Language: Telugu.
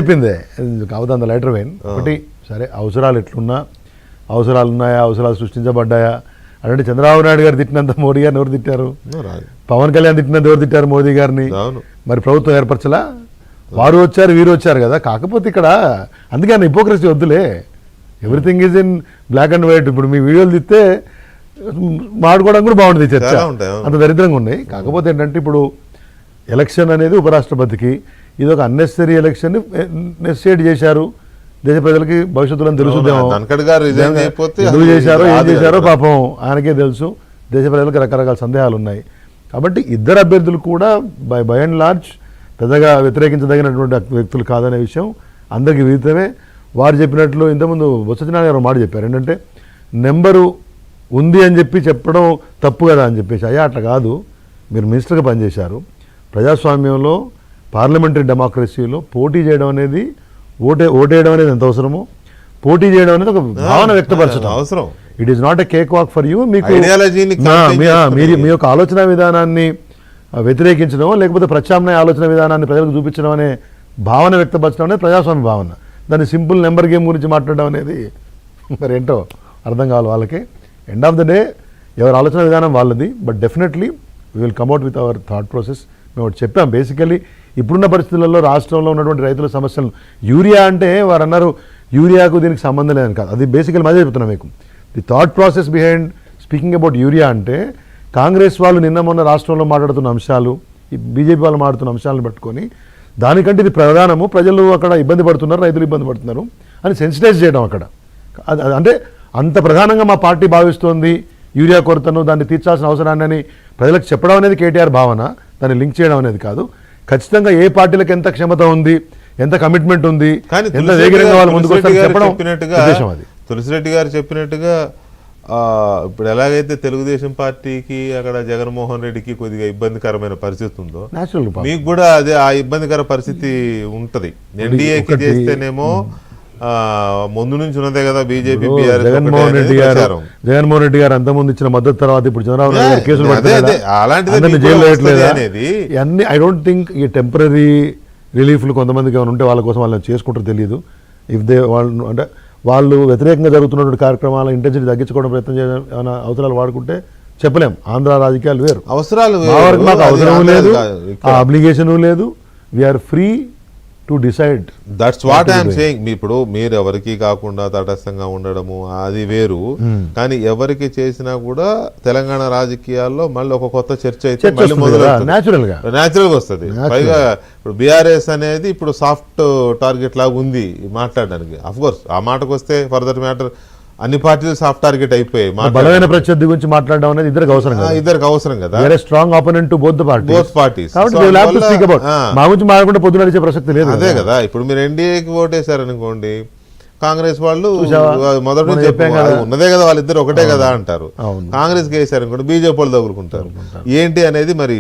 చెప్పిందే కాకపోతే అంత లైటర్ వెయిన్ ఒకటి. సరే అవసరాలు ఎట్లున్నా, అవసరాలు ఉన్నాయా, అవసరాలు సృష్టించబడ్డాయా అంటే చంద్రబాబు నాయుడు గారు తిట్టినంత మోడీ గారిని ఎవరు తిట్టారు? పవన్ కళ్యాణ్ తిట్టినంత ఎవరు తిట్టారు మోదీ గారిని? మరి ప్రభుత్వం ఏర్పరచలా? వారు వచ్చారు వీరు వచ్చారు కదా. కాకపోతే ఇక్కడ అందుకే అన్న హిపోక్రసీ వద్దులే, everything is in black and white. ఇప్పుడు మీ వీడియోలు తిస్తే మాడుకోవడం కూడా బాగుంటుంది చర్చ, అంత దరిద్రంగా ఉన్నాయి. కాకపోతే ఏంటంటే ఇప్పుడు ఎలక్షన్ అనేది ఉపరాష్ట్రపతికి ఇది ఒక అన్నెసరీ ఎలక్షన్ నెసెసియేట్ చేశారు. దేశ ప్రజలకి భవిష్యత్తులో తెలుసుదేమో ఎందుకు చేశారో ఏం చేశారో పాపం ఆయనకే తెలుసు. దేశ ప్రజలకు రకరకాల సందేహాలు ఉన్నాయి. కాబట్టి ఇద్దరు అభ్యర్థులు కూడా బై అండ్ లార్జ్ పెద్దగా వ్యతిరేకించదగినటువంటి వ్యక్తులు కాదనే విషయం అందరికీ విదితమే. వారు చెప్పినట్లు ఇంతకుముందు బొత్స సత్యనారాయణ గారు మాట చెప్పారు ఏంటంటే నెంబరు ఉంది అని చెప్పడం తప్పు కదా అని చెప్పేసి. అయ్యా అట్లా కాదు, మీరు మినిస్టర్గా పనిచేశారు. ప్రజాస్వామ్యంలో పార్లమెంటరీ డెమోక్రసీలో పోటీ చేయడం అనేది ఓటేయడం అనేది ఎంత అవసరమో పోటీ చేయడం అనేది ఒక భావన వ్యక్తపరచడం అవసరం. It is not a cake walk for you. మీకు మీ యొక్క ఆలోచన విధానాన్ని వ్యతిరేకించడం లేకపోతే ప్రత్యామ్నాయ ఆలోచన విధానాన్ని ప్రజలకు చూపించడం అనే భావన వ్యక్తపరచడం అనేది ప్రజాస్వామ్య భావన. దాన్ని సింపుల్ నెంబర్ గేమ్ గురించి మాట్లాడడం అనేది మరి ఏంటో అర్థం కావాలి వాళ్ళకి. ఎండ్ ఆఫ్ ద డే ఎవరి ఆలోచన విధానం వాళ్ళది. But definitely we will come out with our thought process. మేము ఒకటి చెప్పాం, బేసికలీ ఇప్పుడున్న పరిస్థితులలో రాష్ట్రంలో ఉన్నటువంటి రైతుల సమస్యలు యూరియా అంటే వారు అన్నారు యూరియాకు దీనికి సంబంధం లేదని కాదు. అది బేసికల్ మధ్య చెప్తున్నాం మీకు. The thought process behind speaking about urea అంటే కాంగ్రెస్ వాళ్ళు నిన్న మొన్న రాష్ట్రంలో మాట్లాడుతున్న అంశాలు, ఈ బీజేపీ వాళ్ళు మాట్లాడుతున్న అంశాలను పట్టుకొని దానికంటే ఇది ప్రధానము, ప్రజలు అక్కడ ఇబ్బంది పడుతున్నారు, రైతులు ఇబ్బంది పడుతున్నారు అని సెన్సిటైజ్ చేయడం అక్కడ. అంటే అంత ప్రధానంగా మా పార్టీ భావిస్తోంది యూరియా కొరతను, దాన్ని తీర్చాల్సిన అవసరాన్ని అని ప్రజలకు చెప్పడం అనేది కేటీఆర్ భావన, దాన్ని లింక్ చేయడం అనేది కాదు. ఖచ్చితంగా ఏ పార్టీలకు ఎంత క్షమత ఉంది, ఎంత కమిట్మెంట్ ఉంది, ఎంత వేగంగా వాళ్ళు ముందుకు చెప్పడం ఉద్దేశం అది. తులసిరెడ్డి గారు చెప్పినట్టుగా ఇప్పుడు ఎలాగైతే తెలుగుదేశం పార్టీకి అక్కడ జగన్మోహన్ రెడ్డికి కొద్దిగా ఇబ్బందికరమైన పరిస్థితి ఉందో మీకు కూడా అదే ఆ ఇబ్బందికర పరిస్థితి ఉంటది. ఎన్డీఏకి చేస్తేనేమో ముందు నుంచి ఉన్నదే కదా బీజేపీ. జగన్మోహన్ రెడ్డి గారు అంతకుముందు ఇచ్చిన మద్దతు తర్వాత ఇప్పుడు చంద్రబాబు నాయుడు గారు కేసులు అనేది అన్ని ఐ డోంట్ థింక్ ఈ టెంపరీ రిలీఫ్లు కొంతమందికి ఏమైనా ఉంటే వాళ్ళ కోసం వాళ్ళని చేసుకుంటారో తెలియదు. ఇఫ్ దే వాళ్ళు అంటే వాళ్ళు వ్యతిరేకంగా జరుగుతున్నటువంటి కార్యక్రమాల ఇంటెన్సిటీ తగ్గించుకోవడం ప్రయత్నం చేయడం ఏమైనా అవసరాలు వాడుకుంటే చెప్పలేం. ఆంధ్ర రాజకీయాలు వేరు, అవసరాలు మాకు అవసరం లేదు, అప్లికేషన్ లేదు. We're free to decide. That's what I'm saying. ఇప్పుడు మీరు ఎవరికి కాకుండా తటస్థంగా ఉండడము అది వేరు, కానీ ఎవరికి చేసినా కూడా తెలంగాణ రాజకీయాల్లో మళ్ళీ ఒక కొత్త చర్చ అయితే న్యాచురల్ గా వస్తుంది. పైగా ఇప్పుడు బీఆర్ఎస్ అనేది ఇప్పుడు సాఫ్ట్ టార్గెట్ లాగా ఉంది మాట్లాడడానికి. అఫ్ కోర్స్ ఆ మాటకు వస్తే ఫర్దర్ మ్యాటర్ అన్ని పార్టీలు సాఫ్ట్ టార్గెట్ అయిపోయాయి. బలమైన ప్రత్యర్థి గురించి మాట్లాడడం అనేది ఇద్దరికి అవసరం కదా. Strong opponent to both parties. మా గురించి మాట్లాడుకుంటే పొద్దున నడిచే ప్రసక్తి లేదు. అదే కదా. ఇప్పుడు మీరు ఎన్డీఏకి ఓటేశారనుకోండి, కాంగ్రెస్ వాళ్ళు మొదటి నుంచి ఉన్నదే కదా, వాళ్ళిద్దరు ఒకటే కదా అంటారు. కాంగ్రెస్కి వేసారనుకోండి, బీజేపీ వాళ్ళు తగులుకుంటారు. ఏంటి అనేది మరి